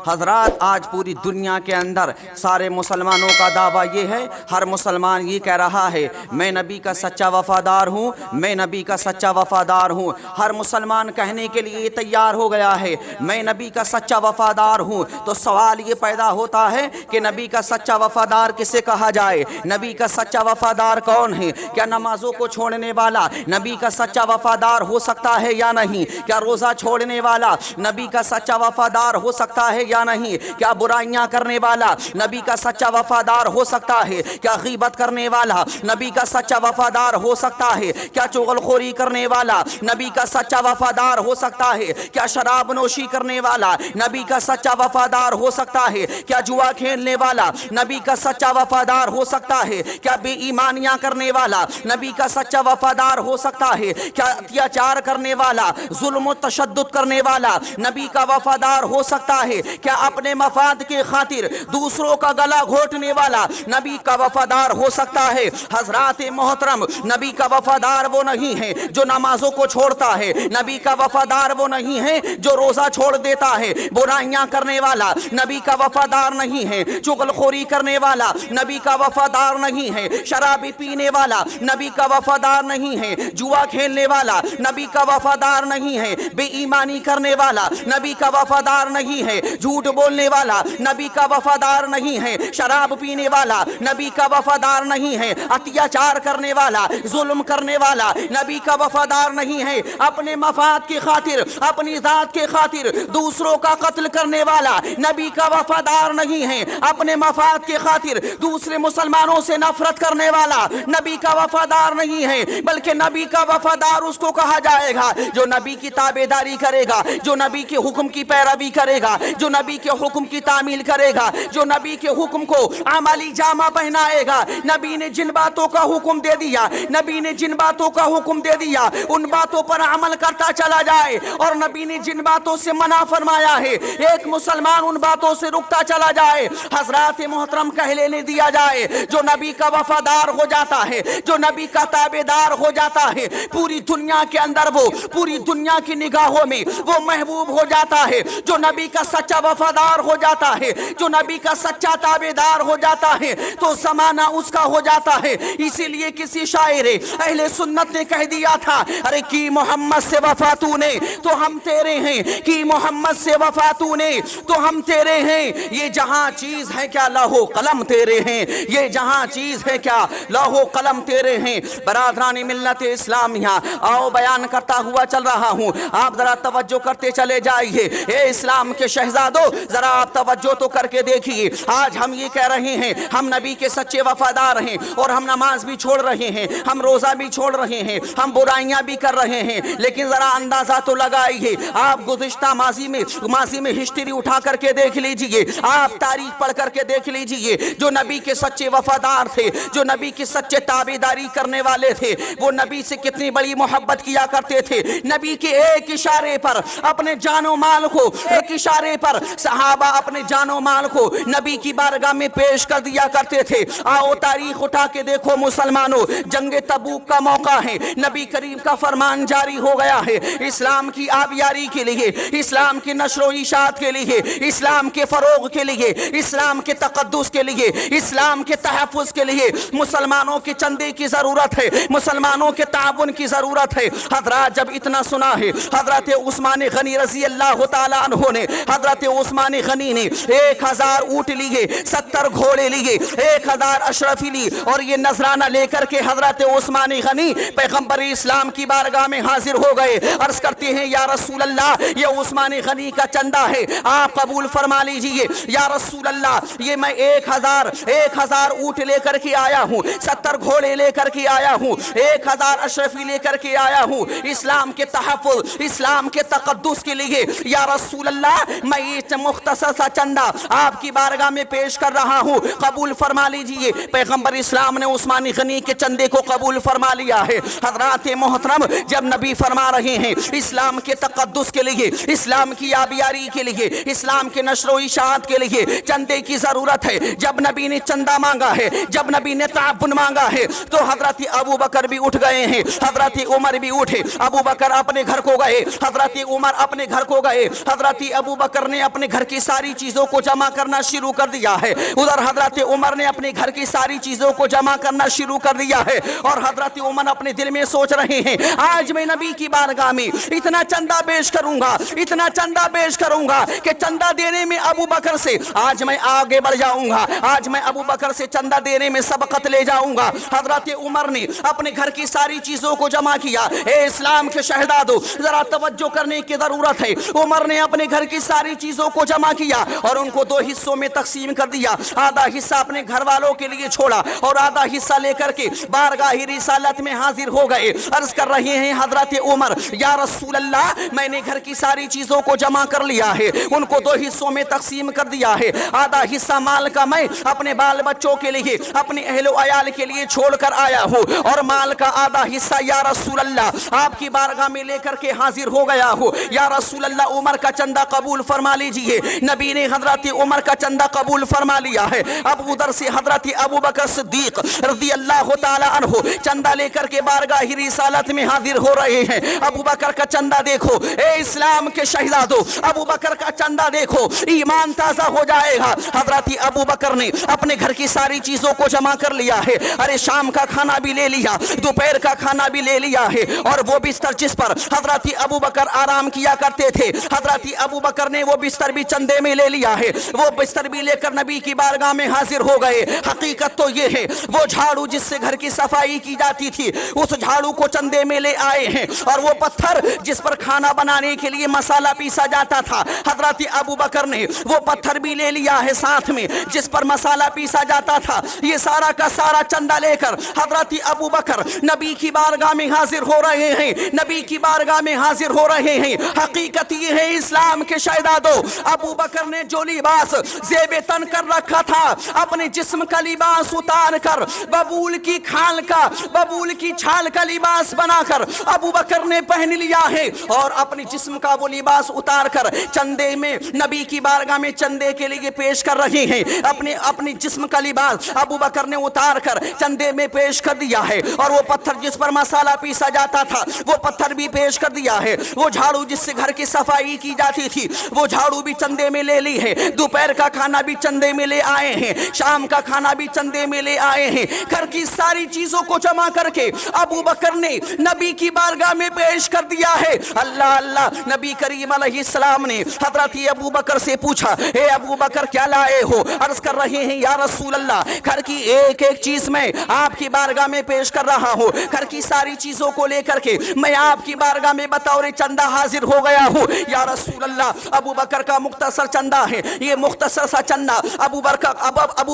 حضرات آج پوری دنیا کے اندر سارے مسلمانوں کا دعویٰ یہ ہے، ہر مسلمان یہ کہہ رہا ہے میں نبی کا سچا وفادار ہوں، میں نبی کا سچا وفادار ہوں۔ ہر مسلمان کہنے کے لیے تیار ہو گیا ہے میں نبی کا سچا وفادار ہوں۔ تو سوال یہ پیدا ہوتا ہے کہ نبی کا سچا وفادار کسے کہا جائے؟ نبی کا سچا وفادار کون ہے؟ کیا نمازوں کو چھوڑنے والا نبی کا سچا وفادار ہو سکتا ہے یا نہیں؟ کیا روزہ چھوڑنے والا نبی کا سچا وفادار ہو سکتا ہے یا نہیں؟ کیا برائیاں کرنے والا نبی کا سچا وفادار ہو سکتا ہے؟ کیا غیبت کرنے والا نبی کا سچا وفادار ہو سکتا ہے؟ کیا چغل خوری کرنے والا نبی کا سچا وفادار ہو سکتا ہے؟ کیا شراب نوشی کرنے والا نبی کا سچا وفادار ہو سکتا ہے؟ کیا جوا کھیلنے والا نبی کا سچا وفادار ہو سکتا ہے؟ کیا بے ایمانیاں کرنے والا نبی کا سچا وفادار ہو سکتا ہے؟ کیا اتیاچار کرنے والا ظلم و تشدد کرنے والا نبی کا وفادار ہو سکتا ہے؟ کیا اپنے مفاد کے خاطر دوسروں کا گلا گھونٹنے والا نبی کا وفادار ہو سکتا ہے؟ حضرات محترم، نبی کا وفادار وہ نہیں ہے جو نمازوں کو چھوڑتا ہے، نبی کا وفادار وہ نہیں ہے جو روزہ چھوڑ دیتا ہے، برائیاں کرنے والا نبی کا وفادار نہیں ہے، چغل خوری کرنے والا نبی کا وفادار نہیں ہے، شرابی پینے والا نبی کا وفادار نہیں ہے، جوا کھیلنے والا نبی کا وفادار نہیں ہے، بے ایمانی کرنے والا نبی کا وفادار نہیں ہے، جھوٹ بولنے والا نبی کا وفادار نہیں ہے، شراب پینے والا نبی کا وفادار نہیں ہے، اتیاچار کرنے والا ظلم کرنے والا نبی کا وفادار نہیں ہے، اپنے مفاد کی خاطر اپنی ذات کے خاطر دوسروں کا قتل کرنے والا نبی کا وفادار نہیں ہے، اپنے مفاد کے خاطر دوسرے مسلمانوں سے نفرت کرنے والا نبی کا وفادار نہیں ہے، بلکہ نبی کا وفادار اس کو کہا جائے گا جو نبی کی تابعداری کرے گا، جو نبی کے حکم کی پیروی کرے گا، جو نبی کے حکم کی تعمیل کرے گا، جو نبی کے حکم کو عملی جامہ پہنائے گا۔ نبی نے جن باتوں کا حکم دے دیا، نبی نے جن باتوں کا حکم دے دیا ان باتوں پر عمل کرتا چلا جائے، اور نبی نے جن باتوں سے منع فرمایا ہے ایک مسلمان ان باتوں سے رکتا چلا جائے۔ حضرات محترم، کہہ لینے دیا جائے جو نبی کا وفادار ہو جاتا ہے، جو نبی کا تابعدار ہو جاتا ہے، پوری دنیا کے اندر وہ پوری دنیا کی نگاہوں میں وہ محبوب ہو جاتا ہے۔ جو نبی کا سچا وفادار ہو جاتا ہے، جو نبی کا سچا تابعدار ہو جاتا ہے تو زمانہ اس کا ہو جاتا ہے۔ اسی لیے کسی شاعر اہل سنت نے کہہ دیا تھا، ارے کی محمد سے وفا تو نے تو ہم تیرے ہیں، کی محمد سے وفا تو نے تو ہم تیرے ہیں۔ یہ جہاں چیز ہے کیا لوح و قلم تیرے ہیں، یہ جہاں چیز ہے کیا لوح و قلم تیرے ہیں۔ برادران ملت اسلامیہ، آؤ بیان کرتا ہوا چل رہا ہوں، آپ ذرا توجہ کرتے چلے جائیے۔ اے اسلام کے شہزادوں، ذرا آپ توجہ تو کر کے دیکھیے۔ آج ہم یہ کہہ رہے ہیں ہم نبی کے سچے وفادار ہیں، اور ہم نماز بھی چھوڑ رہے ہیں، ہم روزہ بھی چھوڑ رہے ہیں، ہم برائیاں بھی کر رہے ہیں، لیکن ذرا اندازہ تو لگائیے۔ آپ گزشتہ ماضی میں ہسٹری اٹھا کر کے دیکھ لیجئے، آپ تاریخ پڑھ کر کے دیکھ لیجئے، جو نبی کے سچے وفادار تھے، جو نبی کے سچے تابعداری کرنے والے تھے، وہ نبی سے کتنی بڑی محبت کیا کرتے تھے۔ نبی کے ایک اشارے پر اپنے جان و مال کو، ایک اشارے پر صحابہ اپنے جان و مال کو نبی کی بارگاہ میں پیش کر دیا کرتے تھے۔ آؤ تاریخ اٹھا کے دیکھو مسلمانوں، جنگ تبوک کا موقع ہے، نبی کریم کا فرمان جاری ہو گیا ہے اسلام کی آبیاری کے لیے، اسلام کی نشر و اشاعت کے لیے، اسلام کے فروغ کے لیے، اسلام کے تقدس کے لیے، اسلام کے تحفظ کے لیے مسلمانوں کے چندے کی ضرورت ہے، مسلمانوں کے تعاون کی ضرورت ہے۔ حضرات جب اتنا سنا ہے، حضرت عثمان غنی رضی اللہ تعالیٰ عنہ نے، حضرت عثمان غنی نے 1000 اونٹ لیے، 70 گھوڑے لیے، 1000 اشرفی لی، اور یہ نذرانہ لے کر کے حضرت عثمان غنی پیغمبر اسلام کی بارگاہ میں حاضر ہو گئے۔ عرض کرتے ہیں یا رسول اللہ، یہ عثمان غنی کا چندہ ہے، آپ قبول فرما لیجئے۔ یا رسول اللہ، یہ میں 1000 اونٹ لے کر کے آیا ہوں، 70 گھوڑے لے کر کے آیا ہوں، 1000 اشرفی لے کر کے آیا ہوں، اسلام کے تحفظ، اسلام کے تقدس کے لیے۔ یا رسول اللہ، میں یہ مختصر سا چندہ آپ کی بارگاہ میں پیش کر رہا ہوں، قبول فرما لیجئے۔ پیغمبر اسلام نے عثمان غنی کے چندے کو قبول فرما لیا ہے۔ حضرات محترم، جب نبی فرما رہے ہیں اسلام کے تقدس کے لیے، اسلام کی آبیاری کے لیے، اسلام کے نشر و اشاعت کے لیے چندے کی ضرورت ہے، جب نبی نے چندہ مانگا ہے، جب نبی نے تعاون مانگا ہے، تو حضرت ابو بکر بھی اٹھ گئے ہیں، حضرت عمر بھی اٹھے۔ ابو بکر اپنے گھر کو گئے، حضرت عمر اپنے گھر کو گئے، حضرت ابو بکر نے اپنے گھر کی ساری چیزوں کو جمع کرنا شروع کر دیا ہے، ادھر حضرت عمر نے اپنے گھر کی ساری چیزوں کو جمع کرنا شروع کر دیا ہے، اور حضرت عمر اپنے دل میں سوچ رہے ہیں آج میں نبی کی بارگاہ میں اتنا چندہ پیش کروں گا، اتنا چندہ پیش کروں گا کہ چندہ دینے میں ابو بکر سے آج میں آگے بڑھ جاؤں گا، آج میں ابو بکر سے چندہ دینے میں سبقت لے جاؤں گا۔ حضرت عمر نے اپنے گھر کی ساری چیزوں کو جمع کیا۔ اے اسلام کے شہزادو، ذرا توجہ کرنے کی ضرورت ہے۔ عمر نے اپنے گھر کی ساری چیزوں کو جمع کیا اور ان کو دو حصوں میں تقسیم کر دیا، آدھا حصہ اپنے گھر والوں کے لیے چھوڑا اور آدھا حصہ لے کر کے بارگاہ رسالت میں حاضر ہو گئے۔ عرض کر رہے ہیں حضرت عمر، یا رسول اللہ میں نے گھر کی ساری چیزوں کو جمع کر لیا ہے، ان کو دو حصوں میں تقسیم کر دیا ہے، آدھا حصہ مال کا میں اپنے بال بچوں کے لیے، اپنے اہل و عیال کے لیے چھوڑ کر آیا ہوں، اور مال کا آدھا حصہ یا رسول اللہ آپ کی بارگاہ میں لے کر کے حاضر ہو گیا ہوں۔ یا رسول اللہ عمر کا چندہ قبول فرما لیجئے۔ نبی نے حضرت عمر کا چندہ قبول فرما لیا ہے۔ اب ادھر سے حضرت ابو بکر صدیق رضی اللہ تعالی عنہ چندہ لے کر کے بارگاہ رسالت میں حاضر ہو رہے ہیں۔ ابو بکر کا چندہ دیکھو، اے اسلام کے شہزادو، ابو بکر کا چندہ دیکھو، ایمان تازہ ہو جائے گا۔ حضرت ابو بکر نے اپنے گھر کی ساری چیزوں کو جمع کر لیا ہے، ارے شام کا کھانا بھی لے لیا، دوپہر کا کھانا بھی لے لیا ہے، اور وہ بستر جس پر حضرت ابو بکر آرام کیا کرتے تھے، حضرت ابو بکر نے وہ بستر بھی چندے میں لے لیا ہے، وہ بستر بھی لے کر نبی کی بارگاہ میں حاضر ہو گئے۔ حقیقت تو یہ ہے وہ جھاڑو جس سے گھر کی صفائی کی جاتی تھی اس جھاڑو کو چندے میں لے آئے ہیں، اور وہ پتھر جس پر کھانا بنانے کے لیے مسالہ پیسا جاتا تھا حضرت ابو بکر نے وہ پتھر بھی لے لیا ہے ساتھ میں جس پر مسالہ پیسا جاتا تھا۔ یہ سارا کا سارا چندہ لے کر حضرت ابو بکر نبی کی بارگاہ میں حاضر ہو رہے ہیں، نبی کی بارگاہ میں حاضر ہو رہے ہیں۔ حقیقت یہ ہے اسلام کے شہزادو، ابو بکر نے جو لباس زیب تن کر رکھا تھا اپنے جسم کا لباس اتار کر ببول کی کھال کا، ببول کی چھال کا لباس بنا کر ابو بکر نے پہن لیا ہے، اور اپنے جسم کا وہ لباس اتار کر چندے میں نبی کی بارگاہ میں چندے کے لیے پیش کر رہے ہیں۔ اپنے جسم کا لباس ابو بکر نے اتار کر چندے میں پیش کر دیا ہے، اور وہ پتھر جس پر مسالہ پیسا جاتا تھا وہ پتھر بھی پیش کر دیا ہے، وہ جھاڑو جس سے گھر کی صفائی کی جاتی تھی وہ جھاڑو بھی چندے میں لے لی ہے، دوپہر کا کھانا بھی چندے میں لے آئے ہیں، شام کا کھانا بھی چندے میں لے آئے ہیں۔ گھر کی ساری چیزوں کو جمع کر کے ابو بکر نے نبی کی بارگاہ میں پیش کر دیا ہے۔ اللہ اللہ، نبی کریم علیہ السلام نے حضرت ابو بکر سے پوچھا، اے ابو بکر کیا لائے ہو؟ عرض کر رہے ہیں یا رسول اللہ گھر کی ایک ایک چیز میں آپ کی بارگاہ میں پیش کر رہا ہوں، گھر کی ساری چیزوں کو لے کر کے میں آپ کی بارگاہ میں بطور چندہ حاضر ہو گیا ہوں۔ یا رسول اللہ ابو بکر کا مختصر چندہ ہے، یہ مختصر سا چندہ ابو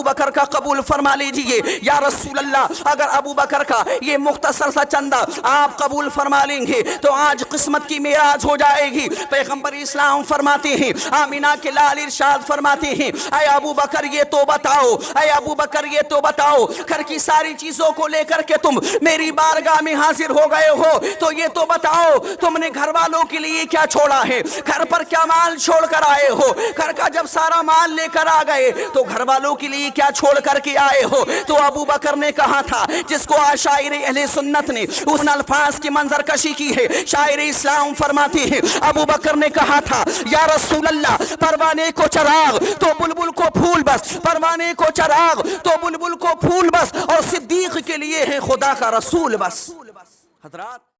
بکر کا قبول فرما لیجئے۔ یا رسول اللہ اگر ابو بکر کا یہ مختصر سا چندہ آپ قبول فرما لیں گے تو آج قسمت کی معراج ہو جائے گی۔ پیغمبر اسلام فرماتے ہیں، آمینہ کے لال ارشاد فرماتے ہیں، اے ابو بکر یہ تو بتاؤ، اے ابو بکر یہ تو بتاؤ، گھر کی ساری چیزوں کو لے کر کے تم میری بارگاہ میں حاضر ہو گئے ہو تو یہ تو بتاؤ تم نے گھر والوں کے لیے کیا چھوڑا ہے، گھر پر کیا مال چھوڑ کر آئے ہو؟ گھر کا جب سارا مال لے کر آ گئے تو گھر والوں کے لیے کیا چھوڑ کر کے آئے ہو؟ تو ابو بکر نے کہا تھا، جس کو شاعر اہل سنت نے اس الفاظ کی منظر کشی کی ہے، شاعر اسلام فرماتے ہیں ابو بکر نے کہا تھا یا رسول اللہ پروانے کو چراغ تو بلبل کو پھول بس، پروانے کو چراغ تو بلبل کو پھول بس، اور صدیق کے لیے ہے خدا کا رسول بس۔ حضرات